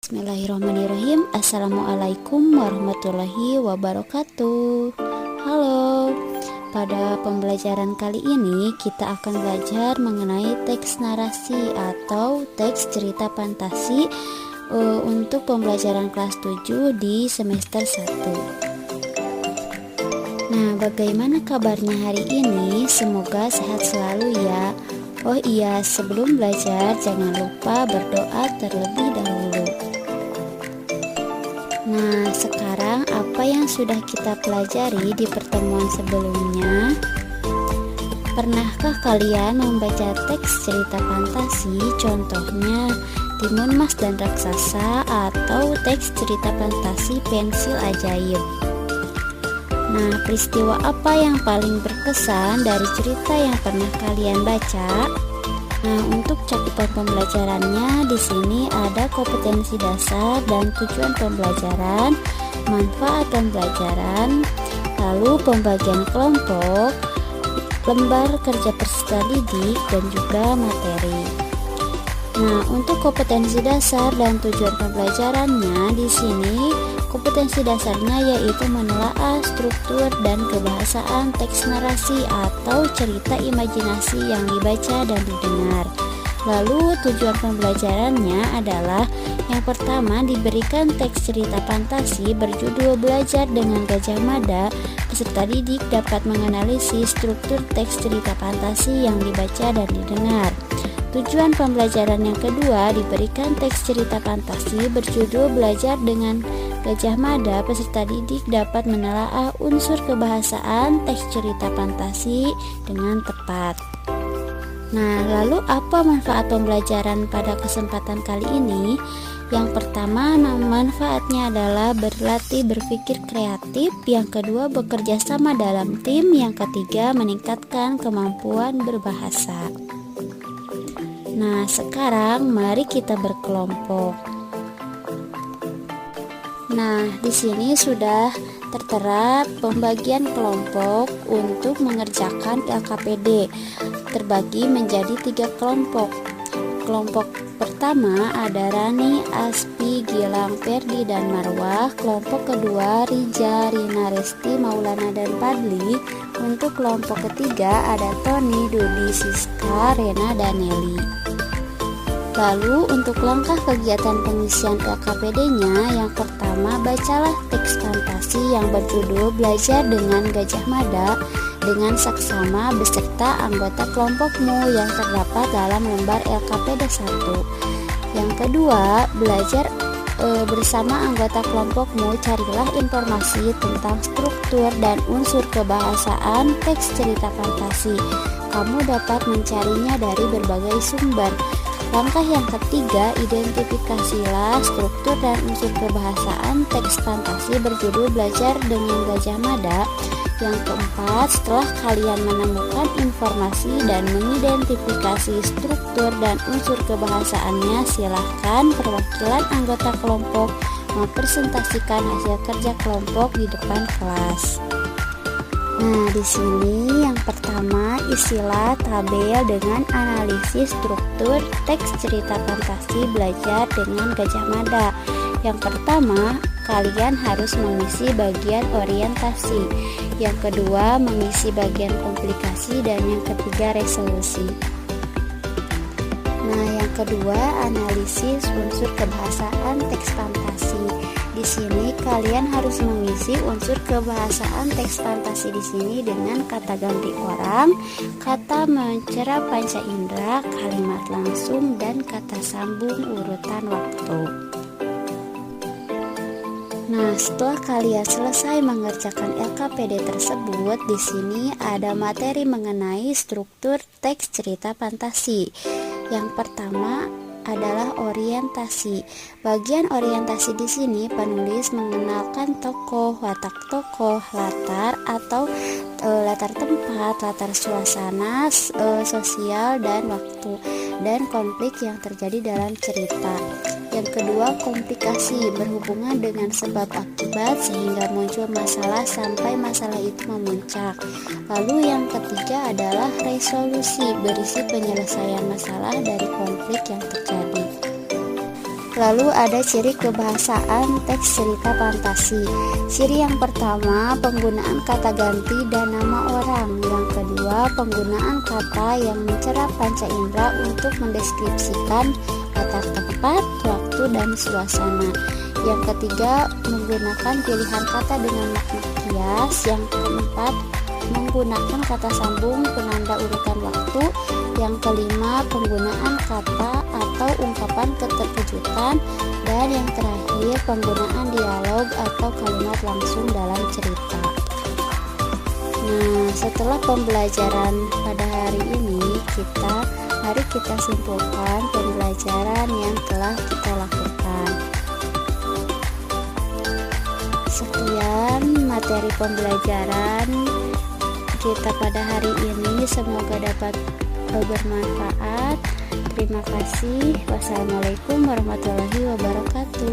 Bismillahirrahmanirrahim. Assalamualaikum warahmatullahi wabarakatuh. Halo, pada pembelajaran kali ini kita akan belajar mengenai teks narasi atau teks cerita fantasi untuk pembelajaran kelas 7 di semester 1. Nah, bagaimana kabarnya hari ini? Semoga sehat selalu ya. Oh iya, sebelum belajar jangan lupa berdoa terlebih dahulu. Nah, sekarang apa yang sudah kita pelajari di pertemuan sebelumnya? Pernahkah kalian membaca teks cerita fantasi, contohnya Timun Mas dan Raksasa atau teks cerita fantasi Pensil Ajaib? Nah, peristiwa apa yang paling berkesan dari cerita yang pernah kalian baca? Nah, untuk cakupan pembelajarannya di sini ada kompetensi dasar dan tujuan pembelajaran, manfaat pembelajaran, lalu pembagian kelompok, lembar kerja peserta didik, dan juga materi. Nah, untuk kompetensi dasar dan tujuan pembelajarannya di sini kompetensi dasarnya yaitu menelaah struktur dan kebahasaan teks narasi atau cerita imajinasi yang dibaca dan didengar. Lalu tujuan pembelajarannya adalah yang pertama diberikan teks cerita fantasi berjudul Belajar dengan Gajah Mada. Peserta didik dapat menganalisis struktur teks cerita fantasi yang dibaca dan didengar. Tujuan pembelajaran yang kedua diberikan teks cerita fantasi berjudul Belajar dengan Gajah Mada. Peserta didik dapat menelaah unsur kebahasaan teks cerita fantasi dengan tepat. Nah, lalu apa manfaat pembelajaran pada kesempatan kali ini? Yang pertama, manfaatnya adalah berlatih berpikir kreatif. Yang kedua, bekerja sama dalam tim. Yang ketiga, meningkatkan kemampuan berbahasa. Nah, sekarang mari kita berkelompok. Nah, di sini sudah tertera pembagian kelompok untuk mengerjakan LKPD. Terbagi menjadi 3 kelompok. Kelompok pertama ada Rani, Aspi, Gilang, Ferdi, dan Marwah. Kelompok kedua Rija, Rina, Resti, Maulana, dan Padli. Untuk kelompok ketiga ada Tony, Dudi, Siska, Rena, dan Nelly. Lalu untuk langkah kegiatan pengisian LKPD-nya, yang pertama bacalah teks fantasi yang berjudul Belajar dengan Gajah Mada dengan saksama beserta anggota kelompokmu yang terdapat dalam lembar LKPD 1. Yang kedua, belajar bersama anggota kelompokmu, carilah informasi tentang struktur dan unsur kebahasaan teks cerita fantasi. Kamu dapat mencarinya dari berbagai sumber. Langkah yang ketiga, identifikasilah struktur dan unsur kebahasaan teks fantasi berjudul Belajar dengan Gajah Mada. Yang keempat, setelah kalian menemukan informasi dan mengidentifikasi struktur dan unsur kebahasaannya, silahkan perwakilan anggota kelompok mempresentasikan hasil kerja kelompok di depan kelas. Nah, di sini yang pertama isilah tabel dengan analisis struktur teks cerita fantasi Belajar dengan Gajah Mada. Yang pertama, kalian harus mengisi bagian orientasi. Yang kedua, mengisi bagian komplikasi, dan yang ketiga, resolusi. Nah, yang kedua, analisis unsur kebahasaan teks fantasi. Di sini kalian harus mengisi unsur kebahasaan teks fantasi di sini dengan kata ganti orang, kata mencera panca indera, kalimat langsung, dan kata sambung urutan waktu. Nah, setelah kalian selesai mengerjakan LKPD tersebut, di sini ada materi mengenai struktur teks cerita fantasi. Yang pertama adalah orientasi. Bagian orientasi di sini penulis mengenalkan tokoh, watak tokoh, latar atau latar tempat, latar suasana, sosial, dan waktu, dan konflik yang terjadi dalam cerita. Yang kedua, komplikasi, berhubungan dengan sebab akibat sehingga muncul masalah sampai masalah itu memuncak. Lalu yang ketiga adalah resolusi, berisi penyelesaian masalah dari konflik yang terjadi. Lalu ada ciri kebahasaan teks cerita fantasi. Ciri yang pertama, penggunaan kata ganti dan nama orang. Yang kedua, penggunaan kata yang mencerap panca indera untuk mendeskripsikan latar tempat, waktu, dan suasana. Yang ketiga, menggunakan pilihan kata dengan makna kias. Yang keempat, menggunakan kata sambung penanda urutan waktu. Yang kelima, penggunaan kata atau ungkapan keterkejutan. Dan yang terakhir, penggunaan dialog atau kalimat langsung dalam cerita. Nah, setelah pembelajaran pada hari ini, mari kita simpulkan pembelajaran yang telah kita lakukan. Sekian materi pembelajaran kita pada hari ini, semoga dapat bermanfaat. Terima kasih. Wassalamualaikum warahmatullahi wabarakatuh.